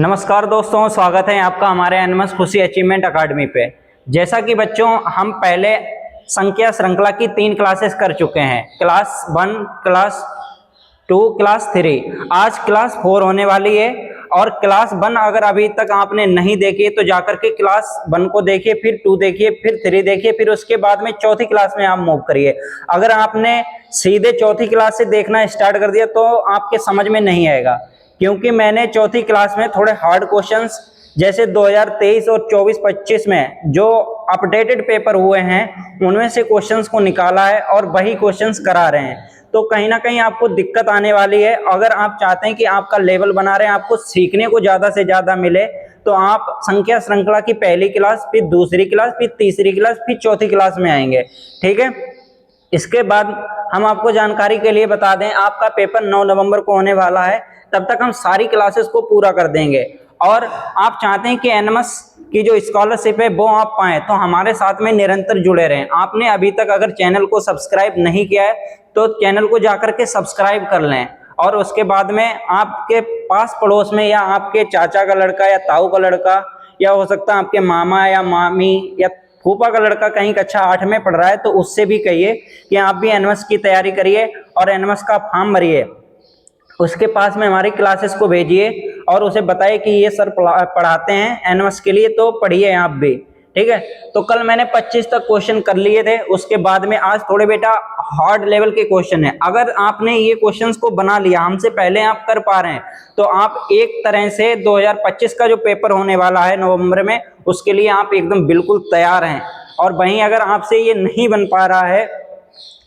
नमस्कार दोस्तों, स्वागत है आपका हमारे एनिमस खुशी अचीवमेंट अकेडमी पे। जैसा कि बच्चों हम पहले संख्या श्रृंखला की 3 क्लासेस कर चुके हैं, क्लास 1, क्लास 2, क्लास 3। आज क्लास 4 होने वाली है। और क्लास 1 अगर अभी तक आपने नहीं देखी है तो जाकर के क्लास 1 को देखिए, फिर 2 देखिए, फिर 3 देखिए, फिर उसके बाद में चौथी क्लास में आप मूव करिए। अगर आपने सीधे चौथी क्लास से देखना स्टार्ट कर दिया तो आपके समझ में नहीं आएगा, क्योंकि मैंने चौथी क्लास में थोड़े हार्ड क्वेश्चंस जैसे 2023 और 24-25 में जो अपडेटेड पेपर हुए हैं उनमें से क्वेश्चंस को निकाला है और वही क्वेश्चंस करा रहे हैं। तो कहीं ना कहीं आपको दिक्कत आने वाली है। अगर आप चाहते हैं कि आपका लेवल बना रहे हैं, आपको सीखने को ज़्यादा से ज़्यादा मिले, तो आप संख्या श्रृंखला की पहली क्लास, फिर दूसरी क्लास, फिर तीसरी क्लास, फिर चौथी क्लास में आएंगे। ठीक है। इसके बाद हम आपको जानकारी के लिए बता दें, आपका पेपर 9 नवंबर को होने वाला है। तब तक हम सारी क्लासेस को पूरा कर देंगे। और आप चाहते हैं कि एनिमस की जो स्कॉलरशिप है वो आप पाएं, तो हमारे साथ में निरंतर जुड़े रहें। आपने अभी तक अगर चैनल को सब्सक्राइब नहीं किया है तो चैनल को जाकर के सब्सक्राइब कर लें। और उसके बाद में आपके पास पड़ोस में या आपके चाचा का लड़का या ताऊ का लड़का या हो सकता है आपके मामा या मामी या फूफा का लड़का कहीं कक्षा 8 में पढ़ रहा है, तो उससे भी कहिए कि आप भी एनिमस की तैयारी करिए और एनिमस का फॉर्म भरिए। उसके पास में हमारी क्लासेस को भेजिए और उसे बताइए कि ये सर पढ़ाते हैं एनिमस के लिए, तो पढ़िए आप भी। ठीक है। तो कल मैंने 25 तक क्वेश्चन कर लिए थे। उसके बाद में आज थोड़े बेटा हार्ड लेवल के क्वेश्चन है। अगर आपने ये क्वेश्चंस को बना लिया, हमसे पहले आप कर पा रहे हैं, तो आप एक तरह से 2025 का जो पेपर होने वाला है नवंबर में, उसके लिए आप एकदम बिल्कुल तैयार हैं। और वहीं अगर आपसे ये नहीं बन पा रहा है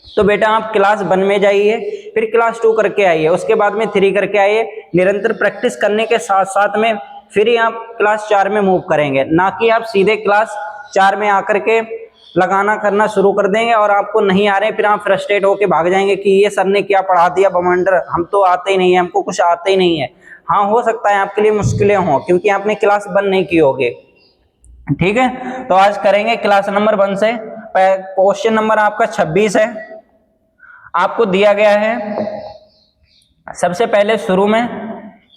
तो बेटा आप क्लास 1 में जाइए, फिर क्लास 2 करके आइए, उसके बाद में 3 करके आइए। निरंतर प्रैक्टिस करने के साथ साथ में फिर ही आप क्लास 4 में मूव करेंगे, ना कि आप सीधे क्लास 4 में आकर के लगाना करना शुरू कर देंगे और आपको नहीं आ रहे, फिर आप फ्रस्ट्रेट होकर भाग जाएंगे कि ये सर ने क्या पढ़ा दिया बमंडर, हम तो आते ही नहीं है, हमको कुछ आते ही नहीं है। हाँ, हो सकता है आपके लिए मुश्किलें हों क्योंकि आपने क्लास 1 नहीं की होगी। ठीक है। तो आज करेंगे क्लास नंबर 1 से। क्वेश्चन नंबर आपका 26 है, आपको दिया गया है सबसे पहले शुरू में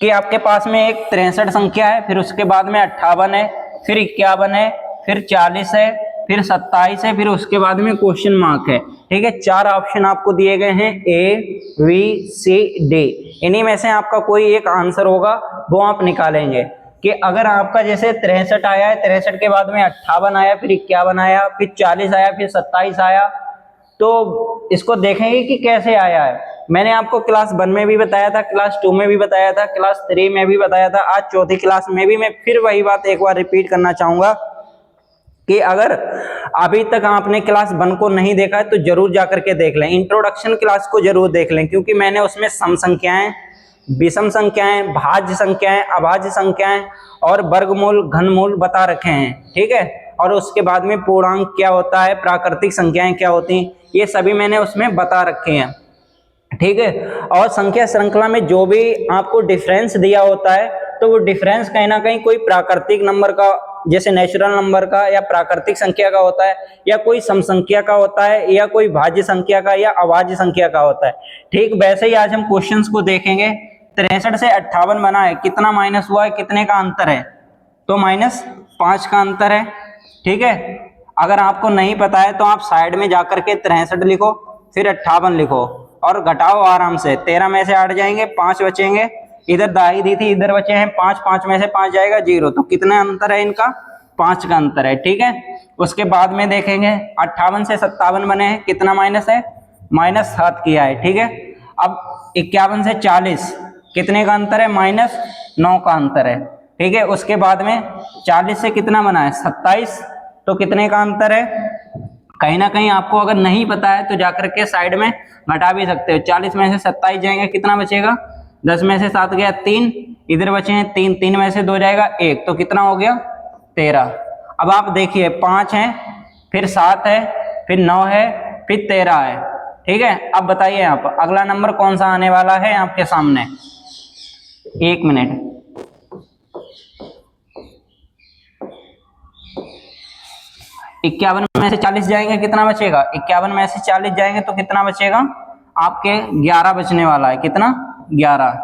कि आपके पास में एक 63 संख्या है, फिर उसके बाद में 58 है, फिर 51 है, फिर 40 है, फिर 27 है, फिर उसके बाद में क्वेश्चन मार्क है। ठीक है। 4 ऑप्शन आपको दिए गए हैं, ए, बी, सी, डी। इन्हीं में से आपका कोई एक आंसर होगा, वो आप निकालेंगे। कि अगर आपका जैसे 63 आया है, 63 के बाद में 58 आया, फिर 51 आया, फिर 40 आया, फिर 27 आया, तो इसको देखेंगे कि कैसे आया है। मैंने आपको क्लास 1 में भी बताया था, क्लास 2 में भी बताया था, क्लास 3 में भी बताया था। आज चौथी क्लास में भी मैं फिर वही बात एक बार रिपीट करना चाहूंगा कि अगर अभी तक आपने क्लास 1 को नहीं देखा है तो जरूर जाकर के देख लें। इंट्रोडक्शन क्लास को जरूर देख लें, क्योंकि मैंने उसमें सम संख्याएं, विषम संख्याएं, भाज्य संख्याएं, अभाज्य संख्याएं और वर्गमूल, घनमूल बता रखे हैं। ठीक है। और उसके बाद में पूर्णांक क्या होता है, प्राकृतिक संख्याएं क्या होती हैं, ये सभी मैंने उसमें बता रखे हैं। ठीक है। और संख्या श्रृंखला में जो भी आपको डिफरेंस दिया होता है, तो वो डिफरेंस कहीं ना कहीं कोई प्राकृतिक नंबर का, जैसे नेचुरल नंबर का या प्राकृतिक संख्या का होता है, या कोई सम संख्या का होता है, या कोई भाज्य संख्या का या अभाज्य संख्या का होता है। ठीक वैसे ही आज हम क्वेश्चंस को देखेंगे। 63 से 58 बना है, कितना माइनस हुआ है, कितने का अंतर है, तो -5 का अंतर है। ठीक है। अगर आपको नहीं पता है तो आप साइड में जाकर के 63 लिखो, फिर 58 लिखो और घटाओ आराम से। 13 में से 8 जाएंगे, 5 बचेंगे, इधर दाई दी थी, इधर बचे हैं 5, 5 में से 5 जाएगा 0। तो कितना अंतर है इनका, 5 का अंतर है। ठीक है। उसके बाद में देखेंगे 58 से 57 बने हैं, कितना माइनस है, -7 किया है। ठीक है। अब 51 से 40 कितने का अंतर है, -9 का अंतर है। ठीक है। उसके बाद में 40 से कितना बना है, 27, तो कितने का अंतर है। कहीं ना कहीं आपको अगर नहीं पता है तो जाकर के साइड में घटा भी सकते हो। 40 में से 27 जाएंगे, कितना बचेगा, 10 में से 7 गया 3, इधर बचे हैं 3, 3 में से 2 जाएगा 1, तो कितना हो गया 13। अब आप देखिए 5 है, फिर 7 है, फिर 9 है, फिर 13 है। ठीक है। अब बताइए आप अगला नंबर कौन सा आने वाला है आपके सामने। 1 मिनट। 51 में से 40 जाएंगे, कितना बचेगा, 51 में से 40 जाएंगे तो कितना बचेगा, आपके 11 बचने वाला है। कितना, 11।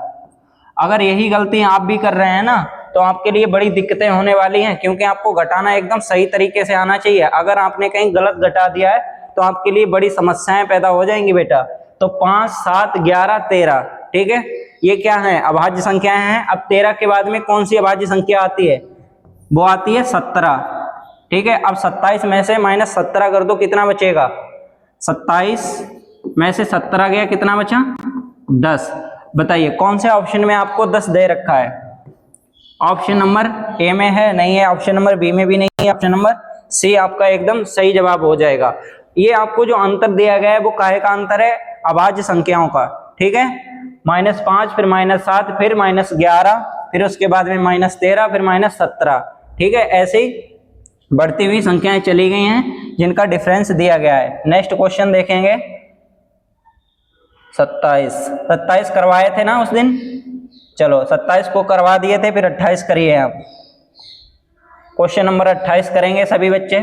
अगर यही गलती आप भी कर रहे हैं ना, तो आपके लिए बड़ी दिक्कतें होने वाली हैं, क्योंकि आपको घटाना एकदम सही तरीके से आना चाहिए। अगर आपने कहीं गलत घटा दिया है तो आपके लिए बड़ी समस्याएं पैदा हो जाएंगी बेटा। तो 5, 7, 11, 13, ठीक है, ये क्या है, अभाज्य संख्याएं हैं। अब 13 के बाद में कौन सी अभाज्य संख्या आती है, वो आती है 17, ठीक है। अब 27 में से -17 कर दो, कितना बचेगा, 27 में से 17 गया, कितना बचा, 10। बताइए कौन से ऑप्शन में आपको 10 दे रखा है, ऑप्शन नंबर ए में है, नहीं है, ऑप्शन नंबर बी में भी नहीं है, ऑप्शन नंबर सी आपका एकदम सही जवाब हो जाएगा। ये आपको जो अंतर दिया गया है वो काहे का अंतर है, अभाज्य संख्याओं का, ठीक है। -5, फिर -7, फिर -11, फिर उसके बाद में -13, फिर -17, ठीक है। ऐसे ही बढ़ती हुई संख्याएं चली गई हैं जिनका डिफरेंस दिया गया है। नेक्स्ट क्वेश्चन देखेंगे, 27 करवाए थे ना उस दिन, चलो 27 को करवा दिए थे, फिर 28 करिए आप। क्वेश्चन नंबर 28 करेंगे सभी बच्चे।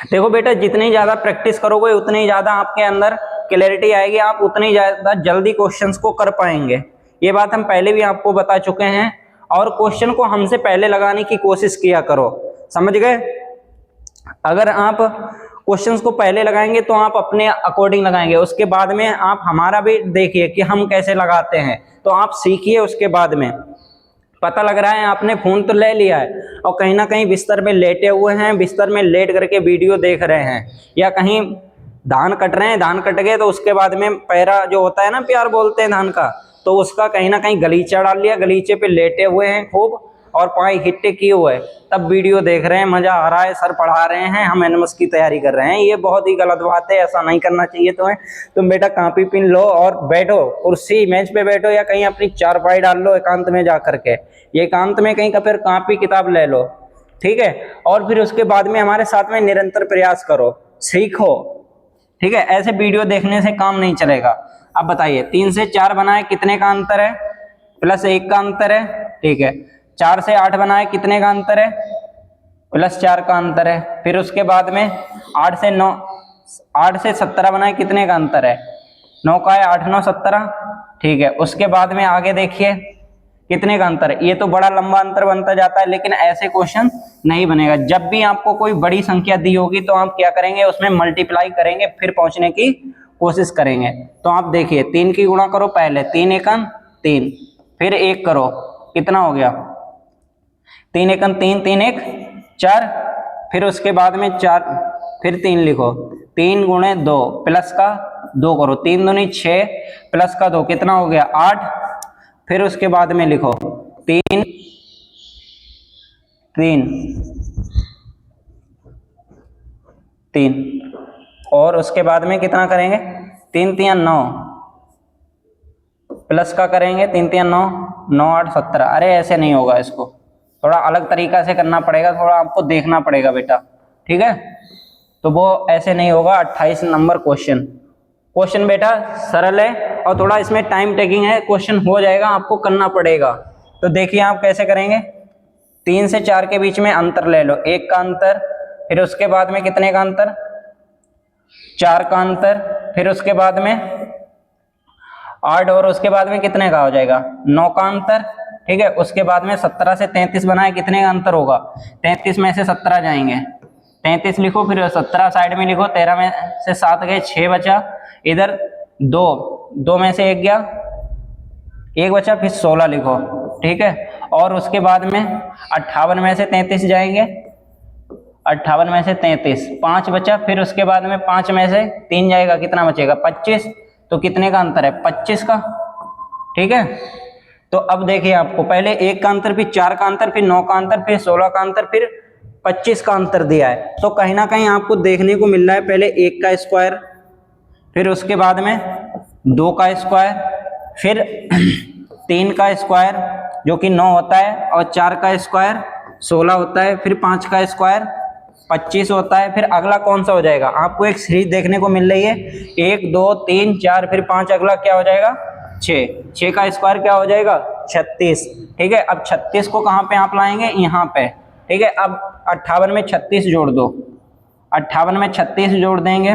देखो बेटा, जितनी ज्यादा प्रैक्टिस करोगे उतनी ज्यादा आपके अंदर क्लैरिटी आएगी, आप उतनी ज्यादा जल्दी क्वेश्चंस को कर पाएंगे। ये बात हम पहले भी आपको बता चुके हैं। और क्वेश्चन को हमसे पहले लगाने की कोशिश किया करो, समझ गए। अगर आप क्वेश्चंस को पहले लगाएंगे तो आप अपने अकॉर्डिंग लगाएंगे, उसके बाद में आप हमारा भी देखिए कि हम कैसे लगाते हैं, तो आप सीखिए। उसके बाद में पता लग रहा है आपने फोन तो ले लिया है और कहीं ना कहीं बिस्तर में लेटे हुए हैं, बिस्तर में लेट करके वीडियो देख रहे हैं, या कहीं धान कट रहे हैं, धान कट गए तो उसके बाद में पैरा जो होता है ना, प्यार बोलते हैं धान का, तो उसका कहीं ना कहीं गलीचा डाल लिया, गलीचे पे लेटे हुए हैं खूब और पाए हिट्टे किए हुए, तब वीडियो देख रहे हैं, मजा आ रहा है, सर पढ़ा रहे हैं, हम एनएमएस की तैयारी कर रहे हैं। ये बहुत ही गलत बात है, ऐसा नहीं करना चाहिए तुम्हें। तुम बेटा कॉपी पिन लो और बैठो, कुर्सी मेज पे बैठो या कहीं अपनी चारपाई डाल लो एकांत में जा करके, ये एकांत में कहीं का फिर कॉपी किताब ले लो, ठीक है। और फिर उसके बाद में हमारे साथ में निरंतर प्रयास करो, सीखो, ठीक है। ऐसे वीडियो देखने से काम नहीं चलेगा। अब बताइए 3 से 4 बनाए कितने का अंतर है, +1 का अंतर है, ठीक है। 4 से 8 बनाए कितने का अंतर है, +4 का अंतर है। फिर उसके बाद में 8 से 9, 8 से 17 बनाए कितने का अंतर है, 9 का है, 8, 9, 17, ठीक है। उसके बाद में आगे देखिए कितने का अंतर है। ये तो बड़ा लंबा अंतर बनता जाता है, लेकिन ऐसे क्वेश्चन नहीं बनेगा। जब भी आपको कोई बड़ी संख्या दी होगी तो आप क्या करेंगे, उसमें मल्टीप्लाई करेंगे, फिर पहुंचने की कोशिश करेंगे। तो आप देखिए 3 की गुणा करो पहले, 3 एकम 3, फिर 1 करो, कितना हो गया, 3 एकम 3, 3 1 4, फिर उसके बाद में 4, फिर 3 लिखो, 3 गुणे 2 प्लस का 2 करो, 3 दूनी 6 प्लस का 2 कितना हो गया 8, फिर उसके बाद में लिखो 3 3 3, और उसके बाद में कितना करेंगे, 3 3 9 प्लस का करेंगे, 3 3 9 9 8 17। अरे ऐसे नहीं होगा, इसको थोड़ा अलग तरीका से करना पड़ेगा, थोड़ा आपको देखना पड़ेगा बेटा, ठीक है। तो वो ऐसे नहीं होगा। 28 नंबर क्वेश्चन बेटा सरल है और थोड़ा इसमें टाइम टेकिंग है, क्वेश्चन हो जाएगा, आपको करना पड़ेगा। तो देखिए आप कैसे करेंगे, 3 से 4 के बीच में अंतर ले लो, 1 का अंतर, फिर उसके बाद में कितने का अंतर, 4 का अंतर, फिर उसके बाद में 8, और उसके बाद में कितने का हो जाएगा 9 का अंतर, ठीक है। उसके बाद में 17 से 33 बनाए, कितने का अंतर होगा, 33 में से 17 जाएंगे, 33 लिखो, फिर 17 साइड में लिखो, 13 में से 7 गए, 6 बचा, इधर 2 में से 1 गया, 1 बचा, फिर 16 लिखो, ठीक है। और उसके बाद में 58 में से 33 जाएंगे, 58 में से 33, 5 बचा, फिर उसके बाद में 5 में से 3 जाएगा, कितना बचेगा 25। तो कितने का अंतर है 25 का, ठीक है। तो अब देखिए आपको पहले 1 का अंतर, फिर 4 का अंतर, फिर 9 का अंतर, फिर 16 का अंतर, फिर 25 का अंतर दिया है। तो कहीं ना कहीं आपको देखने को मिल रहा है पहले 1 का स्क्वायर, फिर उसके बाद में 2 का स्क्वायर, फिर 3 का स्क्वायर जो कि 9 होता है, और 4 का स्क्वायर 16 होता है, फिर 5 का स्क्वायर 25 होता है। फिर अगला कौन सा हो जाएगा, आपको एक सीरीज देखने को मिल रही है, 1 2 3 4, फिर 5, अगला क्या हो जाएगा 6, 6 का स्क्वायर क्या हो जाएगा 36, ठीक है। अब 36 को कहाँ पे आप लाएंगे, यहाँ पे, ठीक है। अब 58 में 36 जोड़ दो, 58 में 36 जोड़ देंगे,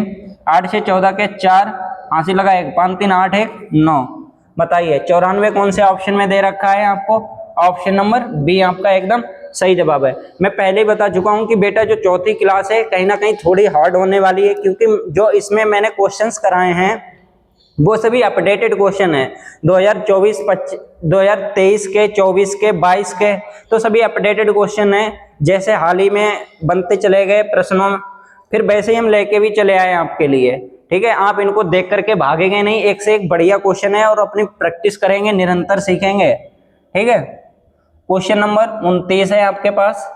8 से 14 के 4, हासिल लगा 1, 5 3 8 1 9। बताइए 94 कौन से ऑप्शन में दे रखा है आपको, ऑप्शन नंबर बी आपका एकदम सही जवाब है। मैं पहले ही बता चुका हूं कि बेटा जो चौथी क्लास है कहीं ना कहीं थोड़ी हार्ड होने वाली है, क्योंकि जो इसमें मैंने क्वेश्चंस कराए हैं वो सभी अपडेटेड क्वेश्चन है 2023 के, 24 के, 22 के, तो सभी अपडेटेड क्वेश्चन है। जैसे हाल ही में बनते चले गए प्रश्नों, फिर वैसे ही हम लेके भी चले आए आपके लिए। ठीक है, आप इनको देख करके भागेंगे नहीं, एक से एक बढ़िया क्वेश्चन है और अपनी प्रैक्टिस करेंगे, निरंतर सीखेंगे। ठीक है, क्वेश्चन नंबर 29 है आपके पास,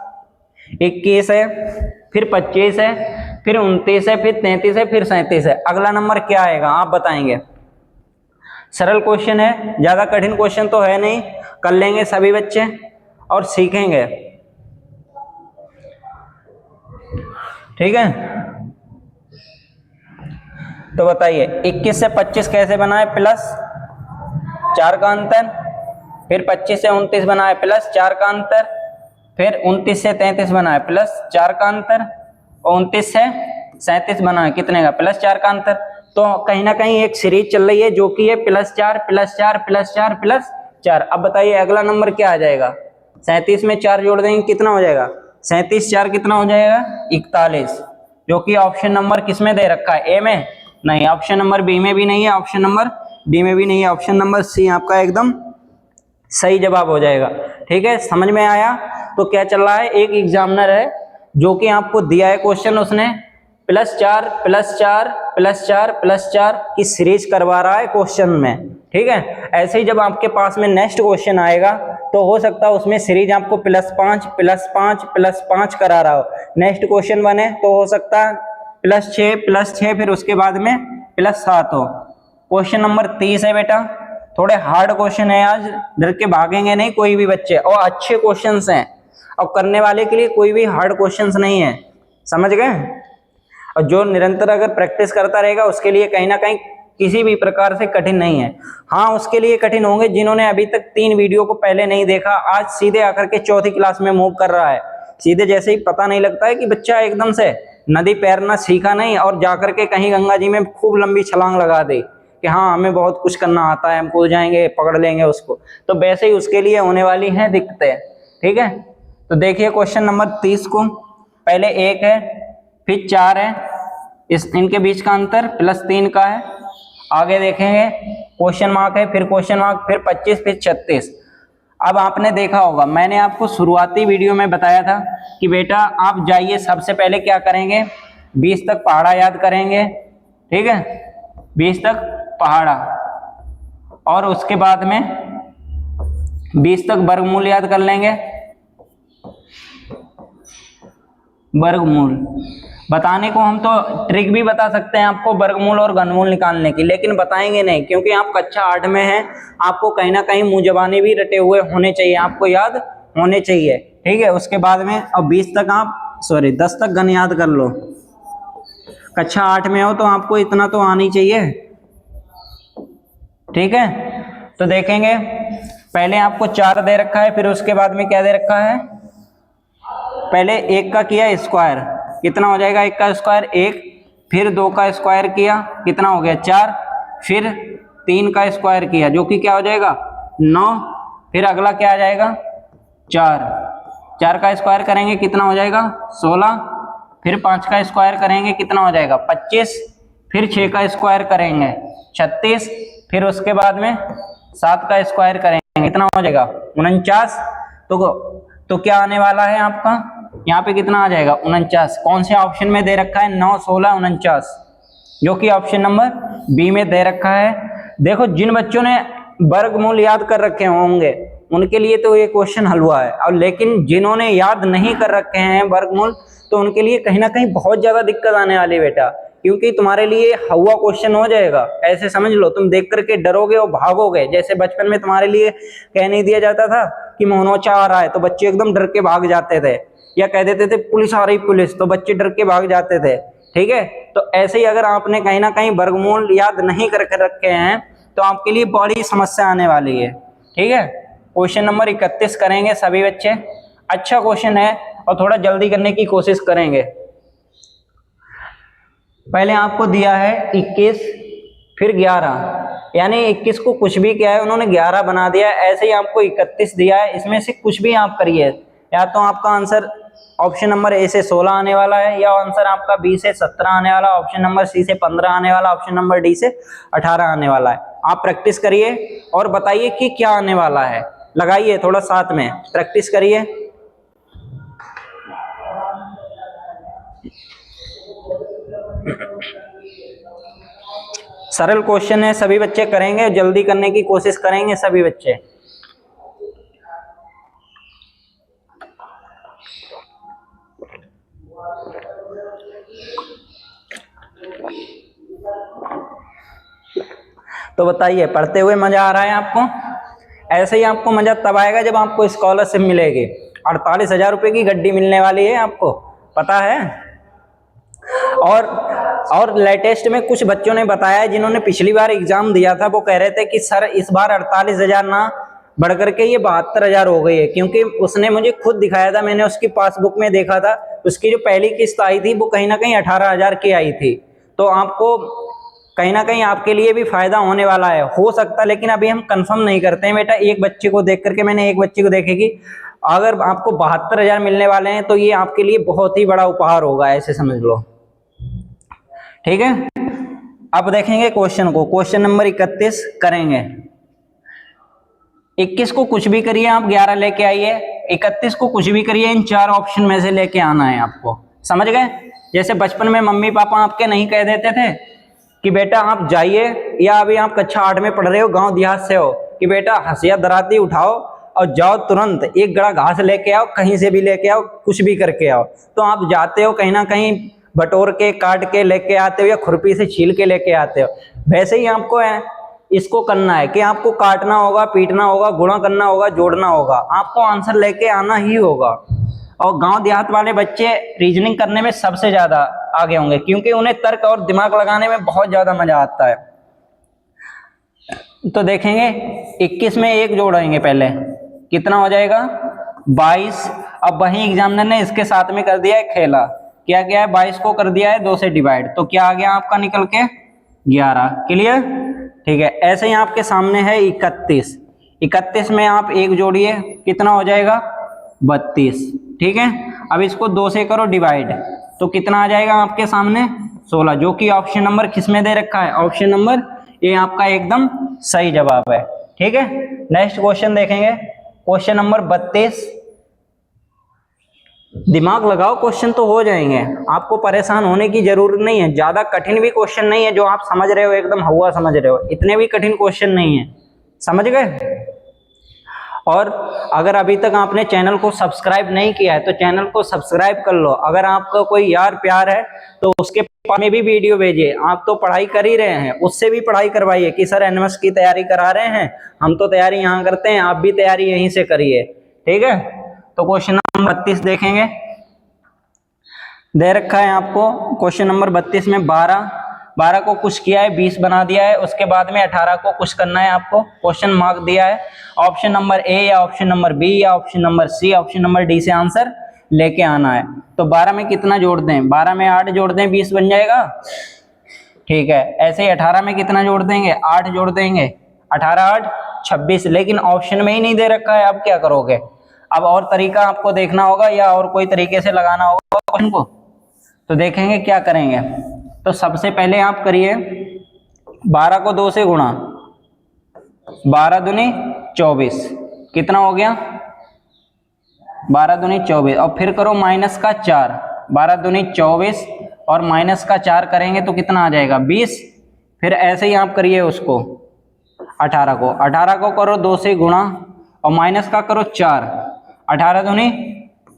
21 है, फिर 25 है, फिर 29 है, फिर 33 है, फिर 37 है। अगला नंबर क्या आएगा आप बताएंगे। सरल क्वेश्चन है, ज्यादा कठिन क्वेश्चन तो है नहीं, कर लेंगे सभी बच्चे और सीखेंगे। ठीक है, तो बताइए 21 से 25 कैसे बना है, प्लस 4 का अंतर, फिर 25 से 29 बना है प्लस 4 का अंतर, फिर 29 से 33 बना है प्लस 4 का अंतर, और 29 से 37 बना है कितने का, प्लस 4 का अंतर। तो कहीं ना कहीं एक सीरीज चल रही है जो कि है +4 +4 +4 +4। अब बताइए अगला नंबर क्या आ जाएगा। 37 में 4 जोड़ देंगे कितना हो जाएगा, 37 4 कितना हो जाएगा 41, जो कि ऑप्शन नंबर किस में दे रखा है, ए में नहीं, ऑप्शन नंबर बी में भी नहीं है, ऑप्शन नंबर डी में भी नहीं है, ऑप्शन नंबर सी आपका एकदम सही जवाब हो जाएगा। ठीक है, समझ में आया। तो क्या चल रहा है, एक एग्जामिनर है जो कि आपको दिया है क्वेश्चन, उसने +4 +4 +4 +4 की सीरीज करवा रहा है क्वेश्चन में। ठीक है, ऐसे ही जब आपके पास में नेक्स्ट क्वेश्चन आएगा तो हो सकता है उसमें सीरीज आपको +5 +5 +5 करा रहा हो। नेक्स्ट क्वेश्चन बने तो हो सकता है +6 +6 फिर उसके बाद में +7 हो। क्वेश्चन नंबर 30 है बेटा, थोड़े हार्ड क्वेश्चन है, आज डर के भागेंगे नहीं कोई भी बच्चे, और अच्छे क्वेश्चंस हैं और करने वाले के लिए कोई भी हार्ड क्वेश्चंस नहीं है, समझ गए। और जो निरंतर अगर प्रैक्टिस करता रहेगा उसके लिए कहीं ना कहीं किसी भी प्रकार से कठिन नहीं है। हाँ, उसके लिए कठिन होंगे जिन्होंने अभी तक 3 वीडियो को पहले नहीं देखा, आज सीधे आकर के चौथी क्लास में मूव कर रहा है। सीधे जैसे ही पता नहीं लगता है कि बच्चा एकदम से नदी तैरना सीखा नहीं और जाकर के कहीं गंगा जी में खूब लंबी छलांग लगा दे कि हाँ हमें बहुत कुछ करना आता है, हम कूद जाएंगे पकड़ लेंगे उसको, तो वैसे ही उसके लिए होने वाली हैं दिक्कतें। ठीक है, तो देखिए क्वेश्चन नंबर 30 को, पहले 1 है फिर 4 है, इनके बीच का अंतर +3 का है। आगे देखेंगे क्वेश्चन मार्क है, फिर क्वेश्चन मार्क, फिर 25, फिर 36। अब आपने देखा होगा मैंने आपको शुरुआती वीडियो में बताया था कि बेटा आप जाइए सबसे पहले क्या करेंगे, 20 तक पहाड़ा याद करेंगे। ठीक है, 20 तक पहाड़ा, और उसके बाद में 20 तक वर्गमूल याद कर लेंगे। वर्गमूल बताने को हम तो ट्रिक भी बता सकते हैं आपको वर्गमूल और घनमूल निकालने की, लेकिन बताएंगे नहीं क्योंकि आप कक्षा 8 में हैं, आपको कहीं ना कहीं मुंह जबानी भी रटे हुए होने चाहिए, आपको याद होने चाहिए। ठीक है, उसके बाद में अब 20 तक आप 10 तक घन याद कर लो। कक्षा 8 में हो तो आपको इतना तो आनी चाहिए। ठीक है, तो देखेंगे पहले आपको 4 दे रखा है, फिर उसके बाद में क्या दे रखा है, पहले 1 का किया स्क्वायर, कितना हो जाएगा 1 का स्क्वायर 1, फिर 2 का स्क्वायर किया कितना हो गया 4, फिर 3 का स्क्वायर किया जो कि क्या हो जाएगा 9, फिर अगला क्या आ जाएगा 4 का स्क्वायर करेंगे कितना हो जाएगा 16, फिर 5 का स्क्वायर करेंगे कितना हो जाएगा 25, फिर 6 का स्क्वायर करेंगे 36, फिर उसके बाद में 7 का स्क्वायर करेंगे कितना हो जाएगा 49। तो क्या आने वाला है आपका यहाँ पे कितना आ जाएगा 49। कौन से ऑप्शन में दे रखा है 9 16 49, जो कि ऑप्शन नंबर बी में दे रखा है। देखो जिन बच्चों ने वर्गमूल याद कर रखे होंगे उनके लिए तो ये क्वेश्चन हल हुआ है, और लेकिन जिन्होंने याद नहीं कर रखे हैं वर्गमूल तो उनके लिए कहीं ना कहीं बहुत ज्यादा दिक्कत आने वाली है बेटा, क्योंकि तुम्हारे लिए हवा क्वेश्चन हो जाएगा। ऐसे समझ लो तुम देख करके डरोगे और भागोगे, जैसे बचपन में तुम्हारे लिए कह नहीं दिया जाता था कि मोनोचा आ रहा है तो बच्चे एकदम डर के भाग जाते थे, या कह देते थे पुलिस आ रही पुलिस तो बच्चे डर के भाग जाते थे। ठीक है, तो ऐसे ही अगर आपने कहीं ना कहीं वर्गमूल याद नहीं करके रखे हैं तो आपके लिए बड़ी समस्या आने वाली है। ठीक है, क्वेश्चन नंबर 31 करेंगे सभी बच्चे, अच्छा क्वेश्चन है और थोड़ा जल्दी करने की कोशिश करेंगे। पहले आपको दिया है 21 फिर 11 यानी 21 को कुछ भी किया है उन्होंने 11 बना दिया है। ऐसे ही आपको 31 दिया है, इसमें से कुछ भी आप करिए, या तो आपका आंसर ऑप्शन नंबर ए से 16 आने वाला है, या आंसर आपका बी से 17 आने वाला, ऑप्शन नंबर सी से 15 आने वाला, ऑप्शन नंबर डी से 18 आने वाला है। आप प्रैक्टिस करिए और बताइए कि क्या आने वाला है, लगाइए थोड़ा साथ में प्रैक्टिस करिए। सरल क्वेश्चन है, सभी बच्चे करेंगे, जल्दी करने की कोशिश करेंगे सभी बच्चे। तो बताइए, पढ़ते हुए मजा आ रहा है आपको? ऐसे ही आपको मजा तब आएगा जब आपको स्कॉलरशिप मिलेगी। 48,000 रुपये की गड्डी मिलने वाली है, आपको पता है। और लेटेस्ट में कुछ बच्चों ने बताया है जिन्होंने पिछली बार एग्जाम दिया था, वो कह रहे थे कि सर इस बार 48,000 ना बढ़ करके ये 72,000 हो गई है, क्योंकि उसने मुझे खुद दिखाया था, मैंने उसकी पासबुक में देखा था, उसकी जो पहली किस्त आई थी वो कहीं ना कहीं 18,000 की आई थी। तो आपको कहीं ना कहीं आपके लिए भी फायदा होने वाला है, हो सकता, लेकिन अभी हम कंफर्म नहीं करते हैं बेटा। एक बच्चे को देख करके, मैंने एक बच्चे को देखे कि अगर आपको 72,000 मिलने वाले हैं तो ये आपके लिए बहुत ही बड़ा उपहार होगा, ऐसे समझ लो, ठीक है। अब देखेंगे क्वेश्चन को, क्वेश्चन नंबर 31 करेंगे। 21 को कुछ भी करिए आप, 11 लेके आइए। 31 को कुछ भी करिए, इन 4 ऑप्शन में से लेके आना है आपको, समझ गए। जैसे बचपन में मम्मी पापा आपके नहीं कह देते थे कि बेटा आप जाइए, या अभी आप कक्षा 8 में पढ़ रहे हो, गांव देहात से हो, कि बेटा हंसिया दराती उठाओ और जाओ, तुरंत एक गड़ा घास लेके आओ, कहीं से भी लेके आओ, कुछ भी करके आओ। तो आप जाते हो कहीं ना कहीं बटोर के काट के लेके आते हो, या खुरपी से छील के लेके आते हो। वैसे ही आपको इसको करना है कि आपको काटना होगा, पीटना होगा, गुणा करना होगा, जोड़ना होगा, आपको आंसर लेके आना ही होगा। और गांव देहात वाले बच्चे रीजनिंग करने में सबसे ज्यादा आगे होंगे, क्योंकि उन्हें तर्क और दिमाग लगाने में बहुत ज्यादा मजा आता है। तो देखेंगे 21 में 1 जोड़ेंगे पहले, कितना हो जाएगा 22। अब वही एग्जामिनर ने इसके साथ में कर दिया है खेला, क्या क्या है, 22 को कर दिया है 2 से डिवाइड, तो क्या आ गया आपका निकल के 11। क्लियर, ठीक है। ऐसे ही आपके सामने है 31। 31 में आप 1 जोड़िए, कितना हो जाएगा 32, ठीक है। अब इसको 2 से करो डिवाइड, तो कितना आ जाएगा आपके सामने 16, जो कि ऑप्शन नंबर किस में दे रखा है, ऑप्शन नंबर ए आपका एकदम सही जवाब है, ठीक है। नेक्स्ट क्वेश्चन देखेंगे, क्वेश्चन नंबर 32। दिमाग लगाओ, क्वेश्चन तो हो जाएंगे, आपको परेशान होने की जरूरत नहीं है। ज्यादा कठिन भी क्वेश्चन नहीं है, जो आप समझ रहे हो एकदम हुआ समझ रहे हो, इतने भी कठिन क्वेश्चन नहीं है, समझ गए। और अगर अभी तक आपने चैनल को सब्सक्राइब नहीं किया है तो चैनल को सब्सक्राइब कर लो। अगर आपका कोई यार प्यार है तो उसके पास में भी वीडियो भेजिए। आप तो पढ़ाई कर ही रहे हैं, उससे भी पढ़ाई करवाइए कि सर एनएमएस की तैयारी करा रहे हैं, हम तो तैयारी यहाँ करते हैं, आप भी तैयारी यहीं से करिए, ठीक है। तो क्वेश्चन नंबर 32 देखेंगे, दे रखा है आपको क्वेश्चन नंबर 32 में 12 को कुछ किया है 20 बना दिया है, उसके बाद में 18 को कुछ करना है आपको, क्वेश्चन मार्क दिया है। ऑप्शन नंबर ए या ऑप्शन नंबर बी या option number C, option number D से आंसर लेके आना है। तो 12 में कितना जोड़ दें, 12 में 8 जोड़ दें, 20 बन जाएगा, ठीक है। ऐसे ही 18 में कितना जोड़ देंगे, 8 जोड़ देंगे, 18 8 26, लेकिन ऑप्शन में ही नहीं दे रखा है, अब क्या करोगे। अब और तरीका आपको देखना होगा या और कोई तरीके से लगाना होगा क्वेश्चन को, तो देखेंगे क्या करेंगे। तो सबसे पहले आप करिए 12 को 2 से गुणा, 12 दूनी 24, कितना हो गया 12 दूनी 24, और फिर करो माइनस का 4, 12 दूनी 24 और माइनस का 4 करेंगे तो कितना आ जाएगा 20। फिर ऐसे ही आप करिए उसको 18 को करो 2 से गुणा और माइनस का करो 4, 18 दूनी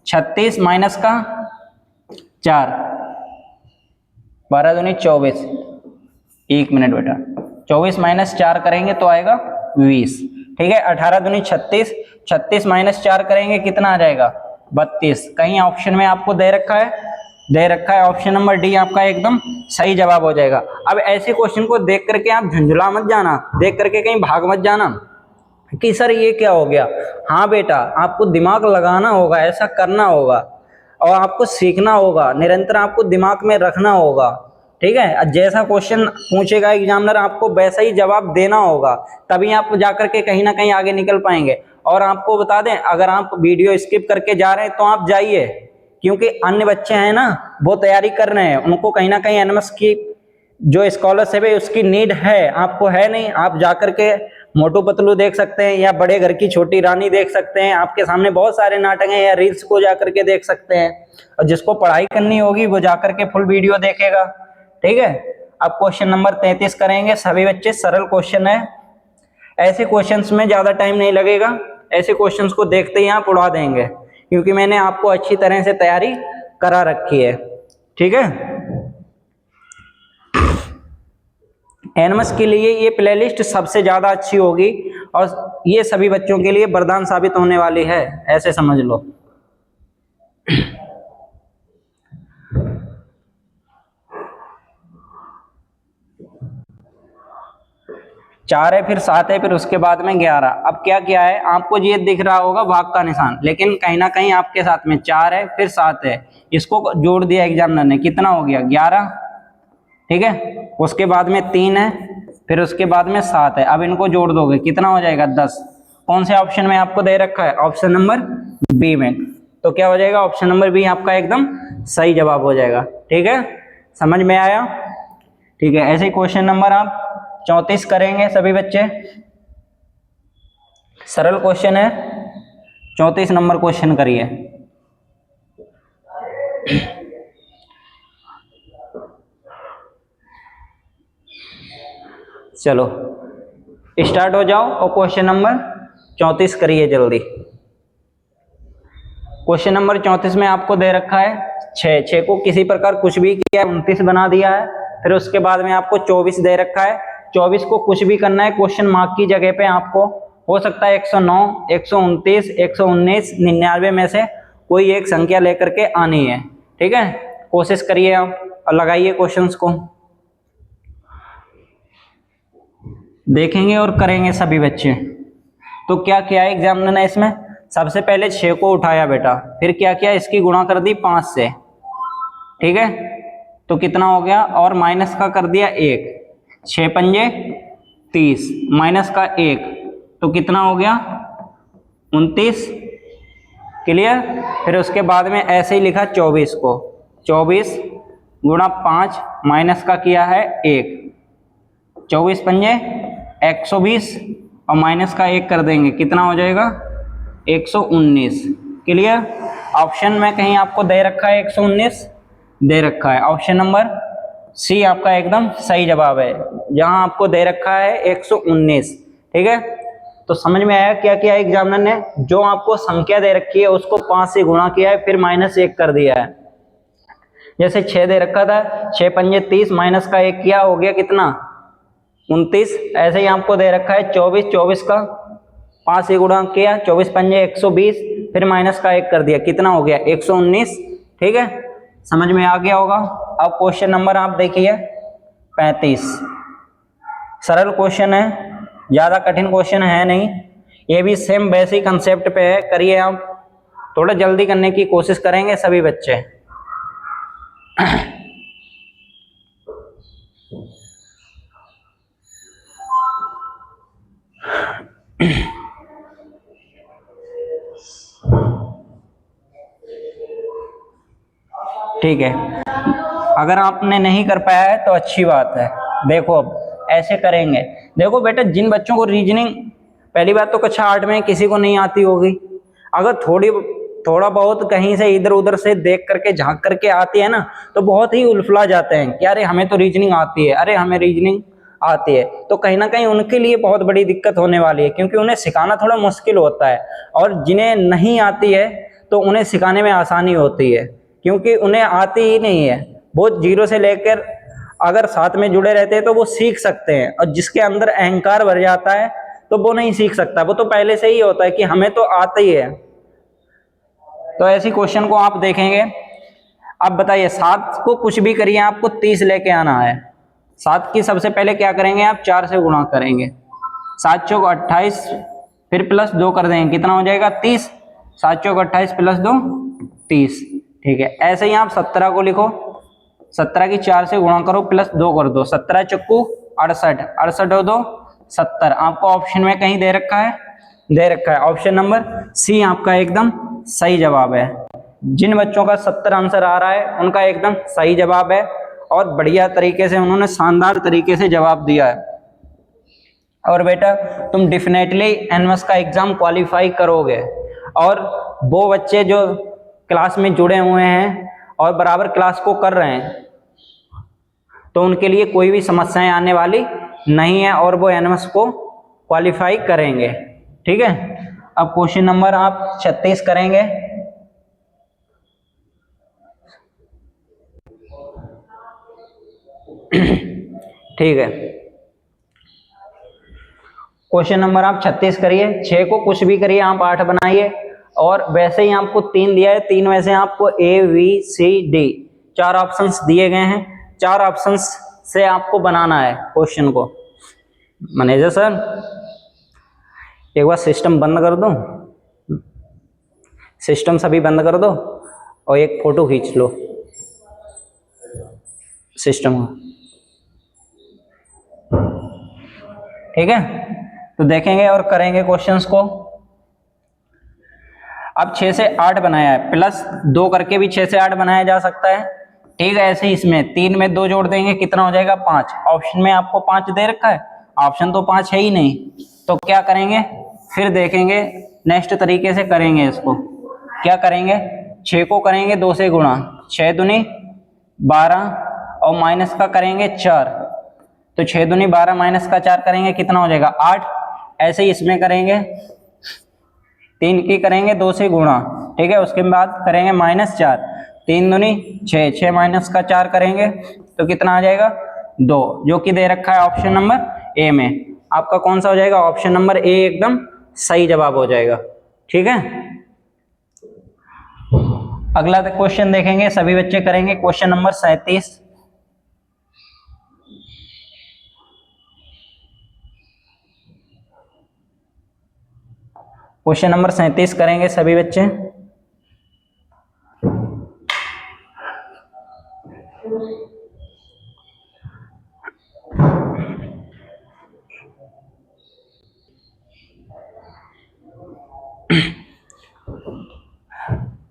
36 माइनस का 4, 12 दूनी 24, 1 मिनट बेटा, 24 माइनस 4 करेंगे तो आएगा 20, ठीक है। 18 दूनी 36, 36 माइनस 4 करेंगे कितना आ जाएगा 32। कहीं ऑप्शन में आपको दे रखा है ऑप्शन नंबर डी आपका एकदम सही जवाब हो जाएगा। अब ऐसे क्वेश्चन को देख करके आप झुंझुला मत जाना, देख करके कहीं भाग मत जाना कि सर ये क्या हो गया। हाँ बेटा, आपको दिमाग लगाना होगा, ऐसा करना होगा और आपको सीखना होगा, निरंतर आपको दिमाग में रखना होगा, ठीक है, जैसा क्वेश्चन पूछेगा एग्जामिनर आपको वैसा ही जवाब देना होगा, तभी आप जाकर के कहीं ना कहीं आगे निकल पाएंगे। और आपको बता दें, अगर आप वीडियो स्किप करके जा रहे हैं तो आप जाइए, क्योंकि अन्य बच्चे हैं ना वो तैयारी कर रहे हैं, उनको कहीं ना कहीं एनएमएस की जो स्कॉलरशिप है उसकी नीड है, आपको है नहीं। आप जाकर के मोटू पतलू देख सकते हैं या बड़े घर की छोटी रानी देख सकते हैं, आपके सामने बहुत सारे नाटक हैं, या रील्स को जाकर के देख सकते हैं। और जिसको पढ़ाई करनी होगी वो जाकर के फुल वीडियो देखेगा। ठीक है, अब क्वेश्चन नंबर 33 करेंगे सभी बच्चे, सरल क्वेश्चन है। ऐसे क्वेश्चंस में ज्यादा टाइम नहीं लगेगा, ऐसे क्वेश्चंस को देखते ही आप उड़ा देंगे, क्योंकि मैंने आपको अच्छी तरह से तैयारी करा रखी है। ठीक है, एनएमएस के लिए ये प्लेलिस्ट सबसे ज्यादा अच्छी होगी और ये सभी बच्चों के लिए वरदान साबित होने वाली है, ऐसे समझ लो। चार है, फिर 7 है, फिर उसके बाद में 11। अब क्या क्या है, आपको ये दिख रहा होगा भाग का निशान, लेकिन कहीं ना कहीं आपके साथ में 4 है फिर 7 है, इसको जोड़ दिया एग्जामिनर ने, कितना हो गया 11। ठीक है, उसके बाद में 3 है, फिर उसके बाद में 7 है, अब इनको जोड़ दोगे कितना हो जाएगा 10। कौन से ऑप्शन में आपको दे रखा है, ऑप्शन नंबर बी में, तो क्या हो जाएगा ऑप्शन नंबर बी आपका एकदम सही जवाब हो जाएगा। ठीक है, समझ में आया। ठीक है, ऐसे ही क्वेश्चन नंबर आप 34 करेंगे सभी बच्चे, सरल क्वेश्चन है, 34 नंबर क्वेश्चन करिए। चलो स्टार्ट हो जाओ और क्वेश्चन नंबर 34 करिए जल्दी। क्वेश्चन नंबर 34 में आपको दे रखा है 6 को किसी प्रकार कुछ भी किया 29 बना दिया है, फिर उसके बाद में आपको 24 दे रखा है, 24 को कुछ भी करना है क्वेश्चन मार्क की जगह पे आपको, हो सकता है 109, 129, 119, 99 में से कोई एक संख्या लेकर के आनी है। ठीक है, कोशिश करिए आप और लगाइए क्वेश्चंस को, देखेंगे और करेंगे सभी बच्चे। तो क्या किया है एग्जामिनर ने इसमें, सबसे पहले 6 को उठाया बेटा, फिर क्या किया इसकी गुणा कर दी 5 से। ठीक है, तो कितना हो गया, और माइनस का कर दिया 1, 6 पंजे 30, माइनस का 1, तो कितना हो गया 29। क्लियर, फिर उसके बाद में ऐसे ही लिखा 24 को, 24 गुणा 5 माइनस का किया है 1, 24 पंजे 120 और माइनस का 1 कर देंगे, कितना हो जाएगा 119। क्लियर, ऑप्शन में कहीं आपको दे रखा है 119 दे रखा है, ऑप्शन नंबर सी आपका एकदम सही जवाब है, जहां आपको दे रखा है 119। ठीक है, तो समझ में आया क्या किया एग्जामिनर ने, जो आपको संख्या दे रखी है उसको 5 से गुणा किया है, फिर माइनस 1 कर दिया है। जैसे 6 दे रखा था, 6 पंजे 30 माइनस का 1 किया, हो गया कितना 29। ऐसे ही आपको दे रखा है 24, 24 का 5 से गुणा किया, 24 पंजे 120, फिर माइनस का 1 कर दिया, कितना हो गया 119। ठीक है, समझ में आ गया होगा। अब क्वेश्चन नंबर आप देखिए 35, सरल क्वेश्चन है, ज्यादा कठिन क्वेश्चन है नहीं, ये भी सेम वैसे ही कंसेप्ट पे है, करिए आप, थोड़ा जल्दी करने की कोशिश करेंगे सभी बच्चे। ठीक है, अगर आपने नहीं कर पाया है तो अच्छी बात है। देखो अब ऐसे करेंगे, देखो बेटा जिन बच्चों को रीजनिंग, पहली बात तो कक्षा 8 में किसी को नहीं आती होगी, अगर थोड़ा बहुत कहीं से इधर उधर से देख करके झांक करके आती है ना, तो बहुत ही उलझा जाते हैं कि अरे हमें तो रीजनिंग आती है, अरे हमें रीजनिंग आती है, तो कहीं ना कहीं उनके लिए बहुत बड़ी दिक्कत होने वाली है, क्योंकि उन्हें सिखाना थोड़ा मुश्किल होता है, और जिन्हें नहीं आती है तो उन्हें सिखाने में आसानी होती है, क्योंकि उन्हें आती ही नहीं है। वो जीरो से लेकर अगर साथ में जुड़े रहते हैं तो वो सीख सकते हैं, और जिसके अंदर अहंकार भर जाता है तो वो नहीं सीख सकता, वो तो पहले से ही होता है कि हमें तो आता ही है। तो ऐसी क्वेश्चन को आप देखेंगे। अब बताइए 7 को कुछ भी करिए, आपको 30 लेके आना है। 7 की सबसे पहले क्या करेंगे आप 4 से गुणा करेंगे, 7 चौक 28, फिर प्लस 2 कर देंगे, कितना हो जाएगा 30, 7 चौक 28 प्लस 2 30। ठीक है, ऐसे ही आप 17 को लिखो, 17 की 4 से गुणा करो प्लस 2 कर दो, 17 चक्कू 68, 68 हो 2 70। आपको ऑप्शन में कहीं दे रखा है, दे रखा है ऑप्शन नंबर सी आपका एकदम सही जवाब है। जिन बच्चों का 70 आंसर आ रहा है उनका एकदम सही जवाब है और बढ़िया तरीके से उन्होंने शानदार तरीके से जवाब दिया है। और बेटा तुम डेफिनेटली एनएमएस का एग्जाम क्वालिफाई करोगे। और वो बच्चे जो क्लास में जुड़े हुए हैं और बराबर क्लास को कर रहे हैं तो उनके लिए कोई भी समस्याएं आने वाली नहीं है और वो एनएमएस को क्वालिफाई करेंगे। ठीक है, अब क्वेश्चन नंबर आप 36 करेंगे। ठीक है, क्वेश्चन नंबर आप 36 करिए। 6 को कुछ भी करिए, आप 8 बनाइए। और वैसे ही आपको 3 दिया है, 3 में से आपको A B C D 4 options दिए गए हैं। 4 ऑप्शंस से आपको बनाना है क्वेश्चन को। मैनेजर सर एक बार सिस्टम बंद कर दो, सिस्टम सभी बंद कर दो और एक फोटो खींच लो सिस्टम का। ठीक है, तो देखेंगे और करेंगे क्वेश्चंस को। अब 6 से 8 बनाया है, प्लस 2 करके भी 6 से 8 बनाया जा सकता है। ठीक है, ऐसे ही इसमें 3 में 2 जोड़ देंगे, कितना हो जाएगा 5। ऑप्शन में आपको 5 दे रखा है, ऑप्शन तो 5 है ही नहीं, तो क्या करेंगे फिर देखेंगे नेक्स्ट तरीके से करेंगे इसको। क्या करेंगे, 6 को करेंगे 2 से गुणा, 6 दूनी 12 और माइनस का करेंगे 4, तो 6 दूनी 12 माइनस का 4 करेंगे, कितना हो जाएगा 8। ऐसे ही इसमें करेंगे, 3 की करेंगे 2 से गुणा, ठीक है, उसके बाद करेंगे -4, 3 दूनी 6, 6 माइनस का 4 करेंगे तो कितना आ जाएगा 2, जो कि दे रखा है ऑप्शन नंबर ए में। आपका कौन सा हो जाएगा, ऑप्शन नंबर ए एकदम सही जवाब हो जाएगा। ठीक है, अगला क्वेश्चन देखेंगे, सभी बच्चे करेंगे क्वेश्चन नंबर 37। क्वेश्चन नंबर 37 करेंगे सभी बच्चे।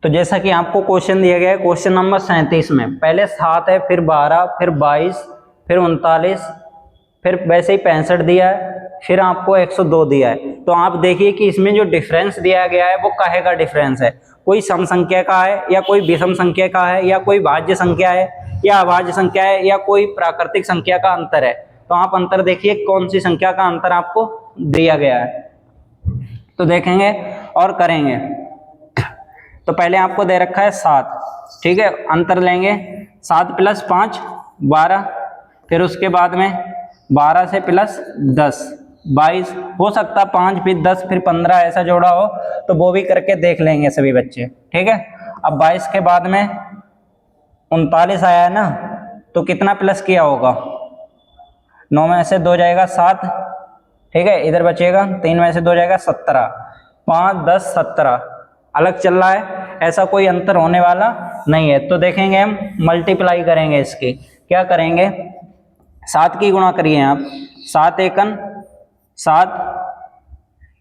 तो जैसा कि आपको क्वेश्चन दिया गया है क्वेश्चन नंबर 37 में पहले 7 है, फिर 12, फिर 22, फिर 39, फिर वैसे ही 65 दिया है, फिर आपको 102 दिया है। तो आप देखिए कि इसमें जो डिफरेंस दिया गया है वो काहे का डिफरेंस है, कोई सम संख्या का है या कोई विषम संख्या का है या कोई भाज्य संख्या है या अभाज्य संख्या है या कोई प्राकृतिक संख्या का अंतर है। तो आप अंतर देखिए कौन सी संख्या का अंतर आपको दिया गया है, तो देखेंगे और करेंगे। तो पहले आपको दे रखा है 7, ठीक है, अंतर लेंगे 7 + 5 12, फिर उसके बाद में 12 से प्लस 10 22, हो सकता 5 फिर 10 फिर 15 ऐसा जोड़ा हो तो वो भी करके देख लेंगे सभी बच्चे। ठीक है, अब 22 के बाद में 39 आया है ना, तो कितना प्लस किया होगा, 9 में से 2 जाएगा 7, ठीक है, इधर बचेगा 3 में से 2 जाएगा 17, 5 10 17 अलग चल रहा है, ऐसा कोई अंतर होने वाला नहीं है। तो देखेंगे हम मल्टीप्लाई करेंगे इसकी, क्या करेंगे 7 की गुणा करिए आप, 7 एकन 7,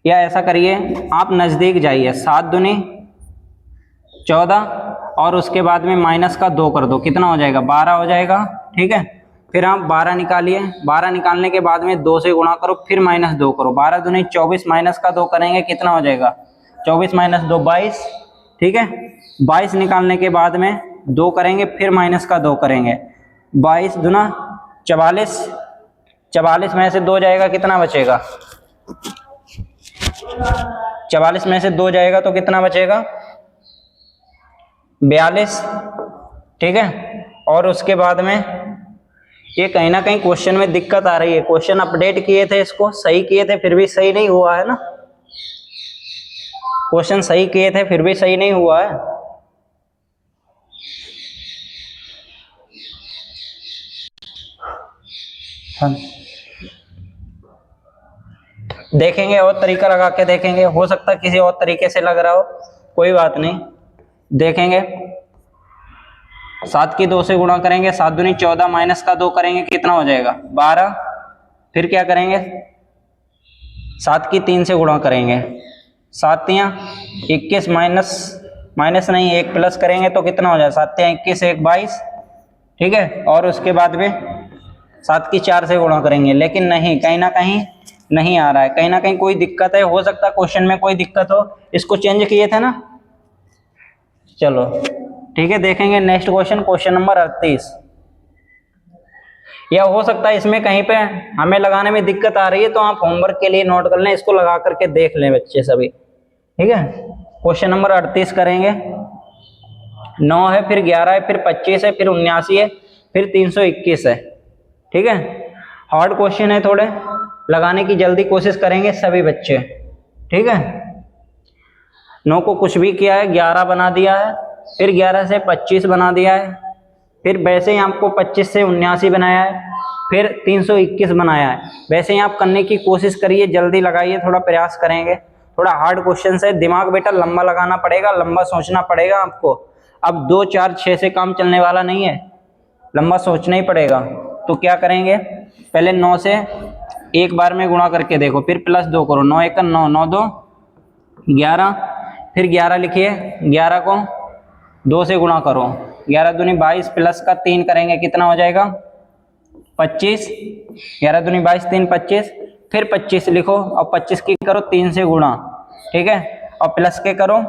या ऐसा करिए आप नज़दीक जाइए, 7 दूनी 14 और उसके बाद में माइनस का 2 कर दो, कितना हो जाएगा 12 हो जाएगा। ठीक है, फिर आप 12 निकालिए, 12 निकालने के बाद में 2 से गुणा करो, फिर -2 करो, 12 दूनी 24 माइनस का 2 करेंगे, कितना हो जाएगा 24 - 2 22। ठीक है, 22 निकालने के बाद में 2 करेंगे, फिर माइनस का 2 करेंगे, 22 दूना 44, 44 में से 2 जाएगा, कितना बचेगा 44 में से 2 जाएगा तो कितना बचेगा 42। ठीक है, और उसके बाद में ये कहीं ना कहीं क्वेश्चन में दिक्कत आ रही है, क्वेश्चन अपडेट किए थे, इसको सही किए थे फिर भी सही नहीं हुआ है ना, क्वेश्चन सही किए थे फिर भी सही नहीं हुआ है। देखेंगे और तरीका लगा के देखेंगे, हो सकता है किसी और तरीके से लग रहा हो, कोई बात नहीं, देखेंगे। 7 की 2 से गुणा करेंगे, 7 दूनी 14 माइनस का 2 करेंगे, कितना हो जाएगा 12। फिर क्या करेंगे, 7 की 3 से गुणा करेंगे, 7 तियां 21 माइनस नहीं 1 प्लस करेंगे तो कितना हो जाएगा, 7 तियां 21 1 22, ठीक है। और उसके बाद में 7 की 4 से गुणा करेंगे, लेकिन नहीं, कहीं ना कहीं नहीं आ रहा है, कहीं ना कहीं कोई दिक्कत है, हो सकता है क्वेश्चन में कोई दिक्कत हो, इसको चेंज किए थे ना। चलो ठीक है, देखेंगे नेक्स्ट क्वेश्चन, क्वेश्चन नंबर 38। या हो सकता है इसमें कहीं पे हमें लगाने में दिक्कत आ रही है, तो आप होमवर्क के लिए नोट कर लें, इसको लगा करके देख लें बच्चे सभी, ठीक है। क्वेश्चन नंबर 38 करेंगे। 9 है, फिर 11 है, फिर 25 है, फिर 79 है, फिर 321 है, ठीक है। हार्ड क्वेश्चन है थोड़े, लगाने की जल्दी कोशिश करेंगे सभी बच्चे, ठीक है। 9 को कुछ भी किया है, 11 बना दिया है, फिर 11 से 25 बना दिया है, फिर वैसे ही आपको 25 से 79 बनाया है, फिर 321 बनाया है। वैसे ही आप करने की कोशिश करिए, जल्दी लगाइए, थोड़ा प्रयास करेंगे। थोड़ा हार्ड क्वेश्चन है, दिमाग बेटा लंबा लगाना पड़ेगा, लंबा सोचना पड़ेगा आपको। अब 2 4 6 से काम चलने वाला नहीं है, लंबा सोचना ही पड़ेगा। तो क्या करेंगे, पहले 9 से एक बार में गुणा करके देखो, फिर प्लस 2 करो, 9 1 9 9 2 11, फिर 11 लिखिए, 11 को 2 से गुणा करो, 11 दूनी 22 प्लस का 3 करेंगे, कितना हो जाएगा 25, 11 दूनी 22 3 25, फिर 25 लिखो और 25 की करो 3 से गुणा, ठीक है, और प्लस के करो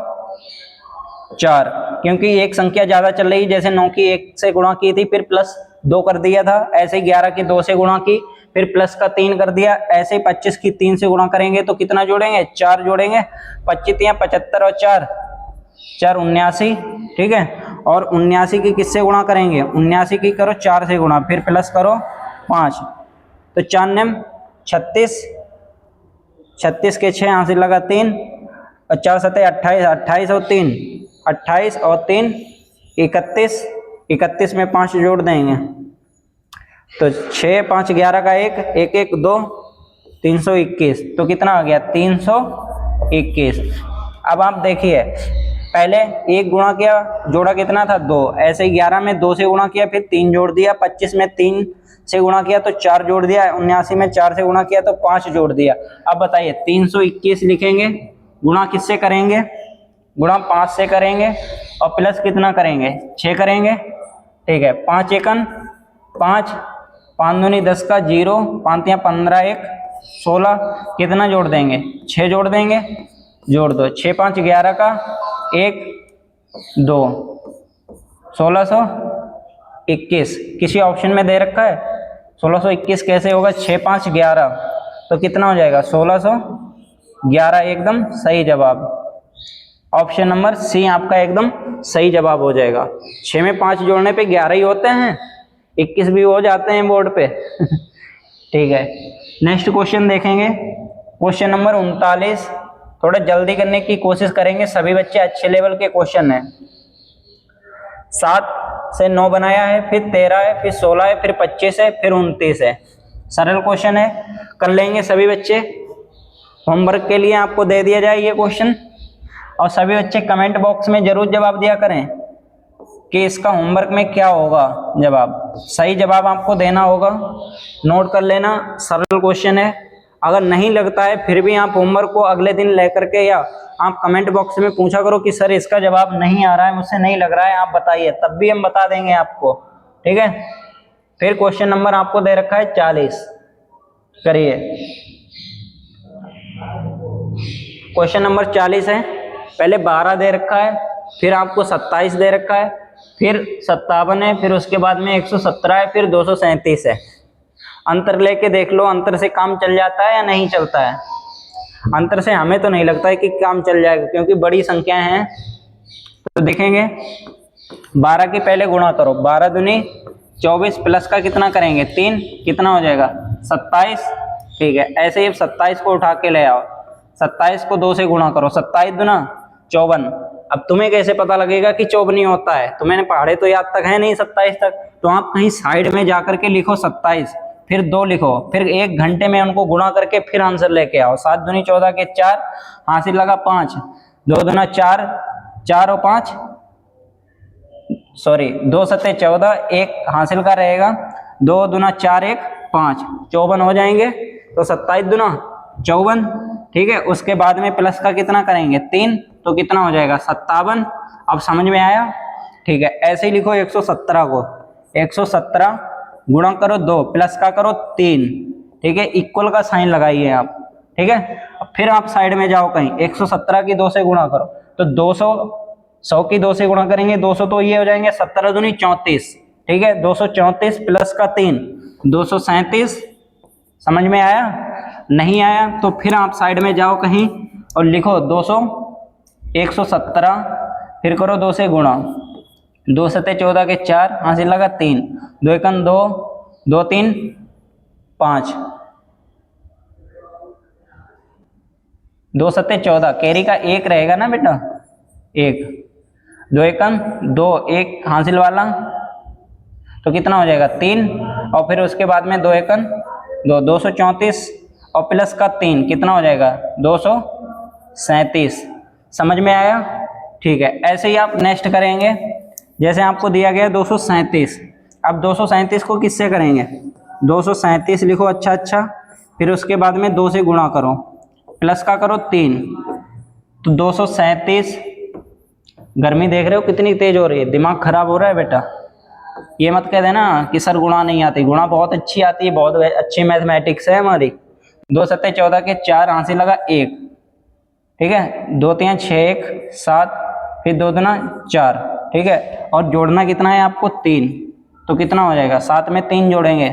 4, क्योंकि एक संख्या ज्यादा चल रही, जैसे 9 की 1 से गुणा की थी, फिर प्लस 2 कर दिया था, ऐसे ही 11 की 2 से गुणा की, फिर प्लस का 3 कर दिया, ऐसे ही 25 की 3 से गुणा करेंगे तो कितना जोड़ेंगे 4 जोड़ेंगे, 25 या 75 और 4 4 79, ठीक है। और 79 की किससे गुणा करेंगे, 79 की करो 4 से गुणा, फिर प्लस करो 5, तो 4 9 36, 36 के 6 यहाँ से लगा 3, और 4 7 28, 28 और 3 28 और 3 31, 31 में 5 जोड़ देंगे, तो 6 5 11 का 1 1 1 2 321, तो कितना आ गया 321। अब आप देखिए, पहले 1 गुणा किया, जोड़ा कितना था 2, ऐसे ही 11 में 2 से गुणा किया, फिर 3 जोड़ दिया, 25 में 3 से गुणा किया तो 4 जोड़ दिया, 79 में 4 से गुणा किया तो 5 जोड़ दिया। अब बताइए 321 लिखेंगे, गुणा किससे करेंगे, गुणा 5 से करेंगे, और प्लस कितना करेंगे 6 करेंगे, ठीक है। 5 एकन 5, 5 दूनी 10 का 0, 5 या 15 1 16, कितना जोड़ देंगे 6 जोड़ देंगे, जोड़ दो, 6 5 11 का 1 2 1621, किसी ऑप्शन में दे रखा है 1621 कैसे होगा, 6 5 11, तो कितना हो जाएगा 1611, एकदम सही जवाब। ऑप्शन नंबर सी आपका एकदम सही जवाब हो जाएगा। 6 में 5 जोड़ने पे 11 ही होते हैं, 21 भी हो जाते हैं बोर्ड पे ठीक है। नेक्स्ट क्वेश्चन देखेंगे, क्वेश्चन नंबर 39, थोड़ा जल्दी करने की कोशिश करेंगे, सभी बच्चे अच्छे लेवल के क्वेश्चन हैं। 7 से 9 बनाया है, फिर 13 है, फिर 16 है, फिर 25 है, फिर 29 है। सरल क्वेश्चन है, कर लेंगे सभी बच्चे। होमवर्क के लिए आपको दे दिया जाए ये क्वेश्चन, और सभी बच्चे कमेंट बॉक्स में जरूर जवाब दिया करें कि इसका होमवर्क में क्या होगा जवाब। सही जवाब आपको देना होगा, नोट कर लेना, सरल क्वेश्चन है। अगर नहीं लगता है फिर भी आप होमवर्क को अगले दिन लेकर के, या आप कमेंट बॉक्स में पूछा करो कि सर इसका जवाब नहीं आ रहा है, मुझसे नहीं लग रहा है, आप बताइए, तब भी हम बता देंगे आपको, ठीक है। फिर क्वेश्चन नंबर आपको दे रखा है 40, करिए। क्वेश्चन नंबर 40 है, पहले 12 दे रखा है, फिर आपको 27 दे रखा है, फिर 57 है, फिर उसके बाद में 117 है, फिर 237 है। अंतर लेके देख लो, अंतर से काम चल जाता है या नहीं चलता है। अंतर से हमें तो नहीं लगता है कि काम चल जाएगा, क्योंकि बड़ी संख्याएं हैं। तो देखेंगे 12 की पहले गुणा करो, 12 दूनी 24 प्लस का कितना करेंगे 3, कितना हो जाएगा 27, ठीक है। ऐसे ही 27 को उठा के ले आओ, 27 को 2 से गुणा करो, 27 दूना 54। अब तुम्हें कैसे पता लगेगा कि 54 होता है, तुम्हें पढ़े तो याद तक है नहीं 27 तक, तो आप कहीं साइड में जाकर के लिखो 27, फिर 2 लिखो, फिर 1 घंटे में उनको गुणा करके फिर आंसर लेके आओ। 7 दूनी 14 के 4, हासिल लगा 5, 2 दूना 4, 4 और 5 सॉरी 2 सत्ते 14, एक हासिल का रहेगा, 2 दूना 4 1 5, 54 हो जाएंगे। तो 27 दूना 54, ठीक है। उसके बाद में प्लस का कितना करेंगे 3, तो कितना हो जाएगा 57। अब समझ में आया, ठीक है। ऐसे ही लिखो 117 को, 117 गुणा करो 2, प्लस का करो 3, ठीक है। इक्वल का साइन लगाइए आप, ठीक है। अब फिर आप साइड में जाओ कहीं, 117 की 2 से गुणा करो, तो 200, 100 की 2 से गुणा करेंगे 200, तो ये हो जाएंगे 17 दूनी 34, ठीक है। 234 प्लस का 3, 237। समझ में आया? नहीं आया तो फिर आप साइड में जाओ कहीं और लिखो 200, 117, फिर करो 2 से गुणा, 2 सत्ते 14 के 4, हासिल लगा 3, 2 एकन 2, 2 3 5, 2 सत्ते 14, कैरी का 1 रहेगा ना बेटा, 1, 2 एकम 2, 1 हासिल वाला, तो कितना हो जाएगा 3, और फिर उसके बाद में 2 एकम 2, 234 और प्लस का 3 कितना हो जाएगा 237। समझ में आया? ठीक है। ऐसे ही आप नेक्स्ट करेंगे, जैसे आपको दिया गया 237। अब 237 को किससे करेंगे, 237 लिखो, अच्छा, फिर उसके बाद में 2 से गुणा करो, प्लस का करो 3, तो 237। गर्मी देख रहे हो कितनी तेज हो रही है, दिमाग खराब हो रहा है बेटा। ये मत कह देना कि सर गुणा नहीं आती, गुणा बहुत अच्छी आती है, बहुत अच्छी मैथमेटिक्स है हमारी। 2 सत्ते 14 के 4, हासिल लगा 1, ठीक है। 2 3 6 1 7, फिर 2 दूना 4, ठीक है। और जोड़ना कितना है आपको 3, तो कितना हो जाएगा 7 में 3 जोड़ेंगे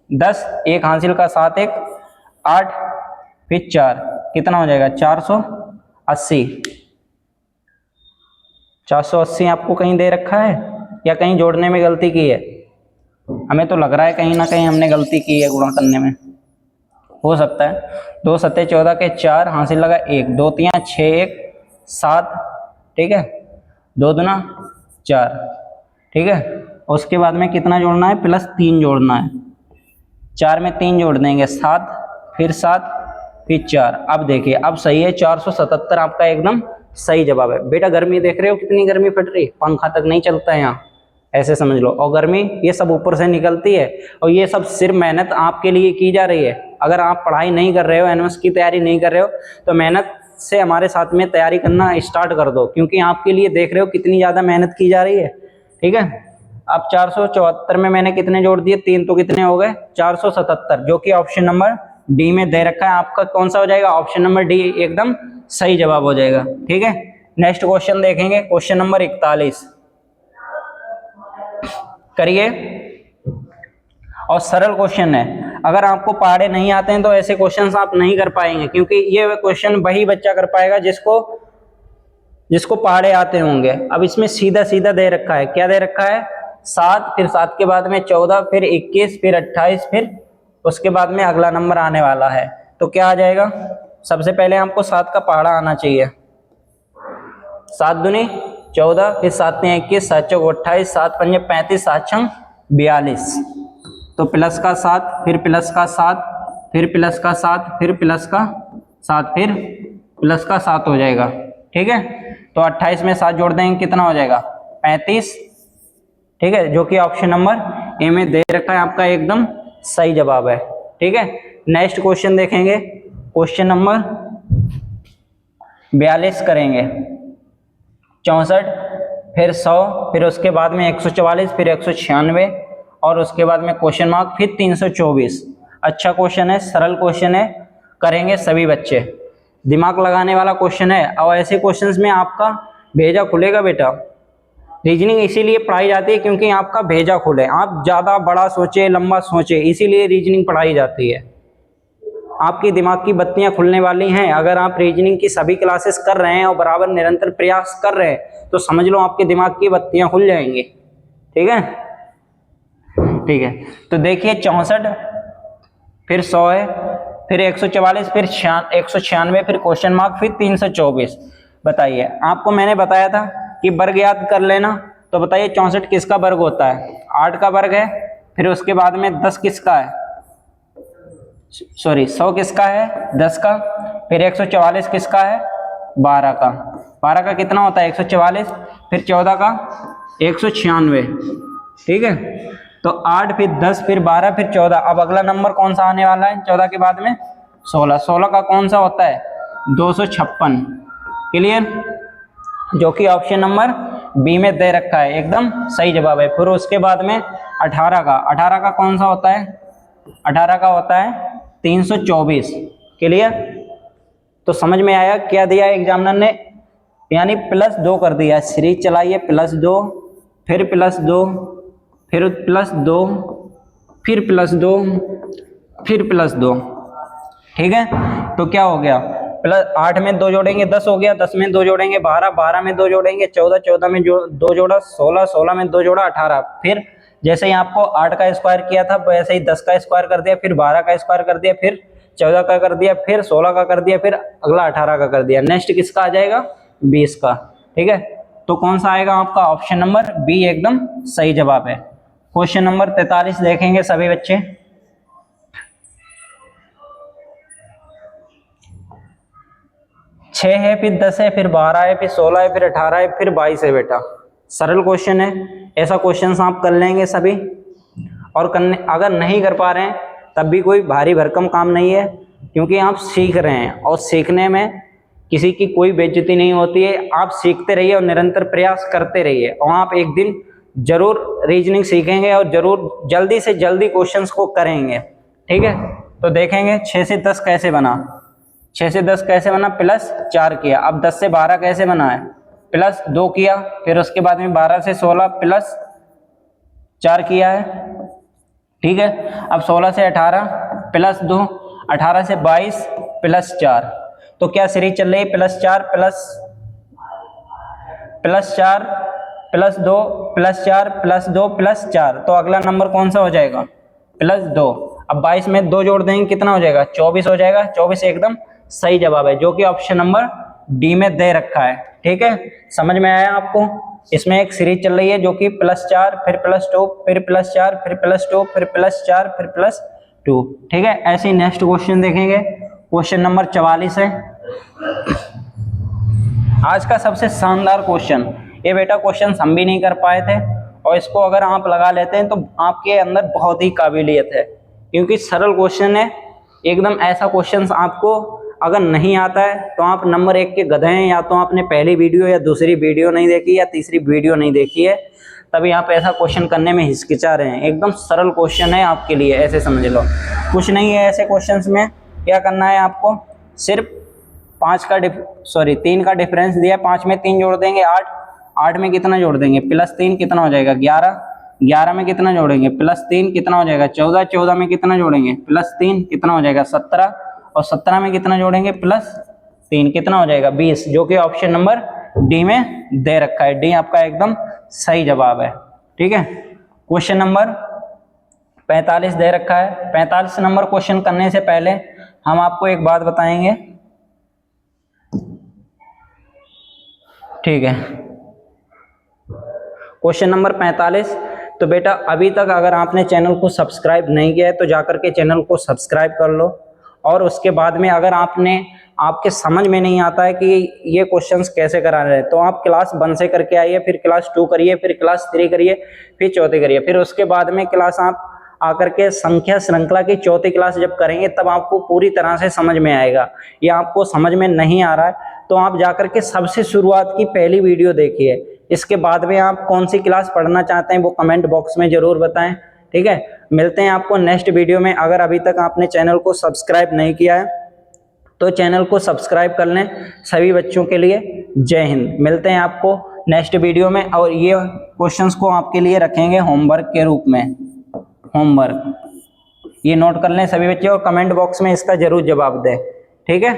10, 1 हासिल का 7 1 8, फिर 4, कितना हो जाएगा 480। 480 आपको कहीं दे रखा है या कहीं जोड़ने में गलती की है? हमें तो लग रहा है कहीं ना कहीं हमने गलती की है गुणा करने में, हो सकता है। 2 सत्ते 14 के 4, हासिल लगा 1, 2 3 6 1 7, ठीक है। 2 दूना 4, ठीक है। उसके बाद में कितना जोड़ना है, प्लस 3 जोड़ना है, 4 में 3 जोड़ देंगे 7, फिर 7, फिर 4। अब देखिए, अब सही है, 477 आपका एकदम सही जवाब है। बेटा गर्मी देख रहे हो कितनी गर्मी फट रही, पंखा तक नहीं चलता है यहाँ, ऐसे समझ लो। और गर्मी ये सब ऊपर से निकलती है, और ये सब सिर्फ मेहनत आपके लिए की जा रही है। अगर आप पढ़ाई नहीं कर रहे हो, एनएमएस की तैयारी नहीं कर रहे हो, तो मेहनत से हमारे साथ में तैयारी करना स्टार्ट कर दो, क्योंकि आपके लिए देख रहे हो कितनी ज़्यादा मेहनत की जा रही है, ठीक है। अब 474 में मैंने कितने जोड़ दिए, 3, तो कितने हो गए 477, जो कि ऑप्शन नंबर डी में दे रखा है। आपका कौन सा हो जाएगा, ऑप्शन नंबर डी एकदम सही जवाब हो जाएगा, ठीक है। नेक्स्ट क्वेश्चन देखेंगे, क्वेश्चन नंबर 41 करिए। और सरल क्वेश्चन है, अगर आपको पहाड़े नहीं आते हैं तो ऐसे क्वेश्चंस आप नहीं कर पाएंगे, क्योंकि ये क्वेश्चन वही बच्चा कर पाएगा जिसको पहाड़े आते होंगे। अब इसमें सीधा सीधा दे रखा है, क्या दे रखा है 7, फिर 7 के बाद में 14, फिर 21, फिर 28, फिर उसके बाद में अगला नंबर आने वाला है, तो क्या आ जाएगा। सबसे पहले आपको 7 का पहाड़ा आना चाहिए, 7 दूनी 14, फिर 7 में 21, 7 चौक 28, 7 पंजे 35, 7 छंग 42, तो प्लस का 7, फिर प्लस का 7, फिर प्लस का 7, फिर प्लस का 7, फिर प्लस का 7 हो जाएगा, ठीक है। तो 28 में 7 जोड़ देंगे, कितना हो जाएगा 35, ठीक है, जो कि ऑप्शन नंबर ए में दे रखा है, आपका एकदम सही जवाब है, ठीक है। नेक्स्ट क्वेश्चन देखेंगे, क्वेश्चन नंबर 42 करेंगे। 64, फिर 100, फिर उसके बाद में 144, फिर 196, और उसके बाद में क्वेश्चन मार्क, फिर 324। अच्छा क्वेश्चन है, सरल क्वेश्चन है, करेंगे सभी बच्चे, दिमाग लगाने वाला क्वेश्चन है। और ऐसे क्वेश्चंस में आपका भेजा खुलेगा बेटा। रीजनिंग इसीलिए पढ़ाई जाती है क्योंकि आपका भेजा खुले, आप ज़्यादा बड़ा सोचे, लंबा सोचे, इसीलिए रीजनिंग पढ़ाई जाती है। आपकी दिमाग की बत्तियां खुलने वाली हैं। अगर आप रीजनिंग की सभी क्लासेस कर रहे हैं और बराबर निरंतर प्रयास कर रहे हैं, तो समझ लो आपके दिमाग की बत्तियां खुल जाएंगी, ठीक है। ठीक है, तो देखिए 64, फिर 100 है, फिर 144, फिर 196, फिर क्वेश्चन मार्क, फिर 324। बताइए, आपको मैंने बताया था कि वर्ग याद कर लेना, तो बताइए 64 किसका वर्ग होता है, 8 का वर्ग है। फिर उसके बाद में 10 किसका है, सॉरी 100 किसका है, 10 का। फिर 144 किसका है, 12 का। 12 का कितना होता है 144, फिर 14 का 196, ठीक है। तो 8 फिर 10 फिर 12 फिर 14। अब अगला नंबर कौन सा आने वाला है 14 के बाद में? 16। 16 का कौन सा होता है? 256। क्लियर? जो कि ऑप्शन नंबर बी में दे रखा है, एकदम सही जवाब है। फिर उसके बाद में 18 का, 18 का कौन सा होता है? 18 का होता है 324। क्लियर? तो समझ में आया क्या दिया एग्जामिनर ने, यानी +2 कर दिया। सीरीज चलाइए, +2 फिर +2 फिर +2 फिर +2 फिर +2, ठीक है। तो क्या हो गया? 8 में 2 जोड़ेंगे 10 हो गया, 10 में 2 जोड़ेंगे 12, 12 में 2 जोड़ेंगे 14, 14 में 2 जोड़ा 16, 16 में 2 जोड़ा 18। फिर जैसे ही आपको 8 का स्क्वायर किया था वैसे ही 10 का स्क्वायर कर दिया, फिर 12 का स्क्वायर कर दिया, फिर 14 का कर दिया, फिर 16 का कर दिया, फिर अगला 18 का कर दिया। नेक्स्ट किसका आ जाएगा? 20 का, ठीक है। तो कौन सा आएगा आपका? ऑप्शन नंबर बी एकदम सही जवाब है। क्वेश्चन नंबर 43 देखेंगे सभी बच्चे। छः है फिर 10 है फिर 12 है फिर 16 है फिर 18 है फिर 22 है बेटा। सरल क्वेश्चन है, ऐसा क्वेश्चन आप कर लेंगे सभी। और करने अगर नहीं कर पा रहे हैं तब भी कोई भारी भरकम काम नहीं है, क्योंकि आप सीख रहे हैं और सीखने में किसी की कोई बेइज्जती नहीं होती है। आप सीखते रहिए और निरंतर प्रयास करते रहिए और आप एक दिन जरूर रीजनिंग सीखेंगे और जरूर जल्दी से जल्दी क्वेश्चंस को करेंगे, ठीक है। तो देखेंगे 6 से 10 कैसे बना। 6 से 10 कैसे बना? +4 किया। अब 10 से 12 कैसे बना है? +2 किया। फिर उसके बाद में 12 से 16 +4 किया है, ठीक है। अब 16 से 18 +2, 18 से 22 +4। तो क्या सीरीज चल रही है? +4 +4 +2 +4 +2 +4। तो अगला नंबर कौन सा हो जाएगा? +2। अब 22 में 2 जोड़ देंगे कितना हो जाएगा? 24 हो जाएगा। 24 एकदम सही जवाब है, जो कि ऑप्शन नंबर डी में दे रखा है, ठीक है। समझ में आया आपको? इसमें एक सीरीज चल रही है जो कि +4 फिर +2 फिर +4 फिर +2 फिर +4 फिर +2, ठीक है। ऐसे ही नेक्स्ट क्वेश्चन देखेंगे। क्वेश्चन नंबर 44 है आज का सबसे शानदार क्वेश्चन। ये बेटा क्वेश्चन हम भी नहीं कर पाए थे और इसको अगर आप लगा लेते हैं तो आपके अंदर बहुत ही काबिलियत है, क्योंकि सरल क्वेश्चन है एकदम। ऐसा क्वेश्चन आपको अगर नहीं आता है तो आप नंबर 1 के गधे हैं, या तो आपने पहली वीडियो या दूसरी वीडियो नहीं देखी या तीसरी वीडियो नहीं देखी है, तभी आप ऐसा क्वेश्चन करने में हिचकिचा रहे हैं। एकदम सरल क्वेश्चन है आपके लिए, ऐसे समझ लो। कुछ नहीं है ऐसे क्वेश्चंस में। क्या करना है आपको? सिर्फ 3 का डिफरेंस दिया है, 5 में 3 जोड़ देंगे 8, 8 में कितना जोड़ देंगे? +3 कितना हो जाएगा? 11, 11 में कितना जोड़ेंगे? +3 कितना हो जाएगा? 14, 14 में कितना जोड़ेंगे? +3 कितना हो जाएगा? 17, और 17 में कितना जोड़ेंगे? +3 कितना हो जाएगा? 20, जो कि ऑप्शन नंबर डी में दे रखा है। डी आपका एकदम सही जवाब है, ठीक है। क्वेश्चन नंबर 45 दे रखा है। 45 नंबर क्वेश्चन करने से पहले हम आपको एक बात बताएंगे, ठीक है। Question number 45। तो बेटा अभी तक अगर आपने चैनल को सब्सक्राइब नहीं किया है तो जाकर के चैनल को सब्सक्राइब कर लो। और उसके बाद में अगर आपके समझ में नहीं आता है कि ये क्वेश्चंस कैसे करा रहे हैं, तो आप क्लास 1 से करके आइए, फिर क्लास 2 करिए, फिर क्लास 3 करिए, फिर 4थी करिए। फिर उसके बाद में क्लास आप आकर के संख्या श्रृंखला की 4थी क्लास जब करेंगे तब आपको पूरी तरह से समझ में आएगा। ये आपको समझ में नहीं आ रहा है तो आप जाकर के सबसे शुरुआत की पहली वीडियो देखिए। इसके बाद में आप कौन सी क्लास पढ़ना चाहते हैं वो कमेंट बॉक्स में जरूर बताएं, ठीक है। मिलते हैं आपको नेक्स्ट वीडियो में। अगर अभी तक आपने चैनल को सब्सक्राइब नहीं किया है तो चैनल को सब्सक्राइब कर लें। सभी बच्चों के लिए जय हिंद। मिलते हैं आपको नेक्स्ट वीडियो में, और ये क्वेश्चंस को आपके लिए रखेंगे होमवर्क के रूप में। होमवर्क ये नोट कर लें सभी बच्चे और कमेंट बॉक्स में इसका जरूर जवाब दें, ठीक है।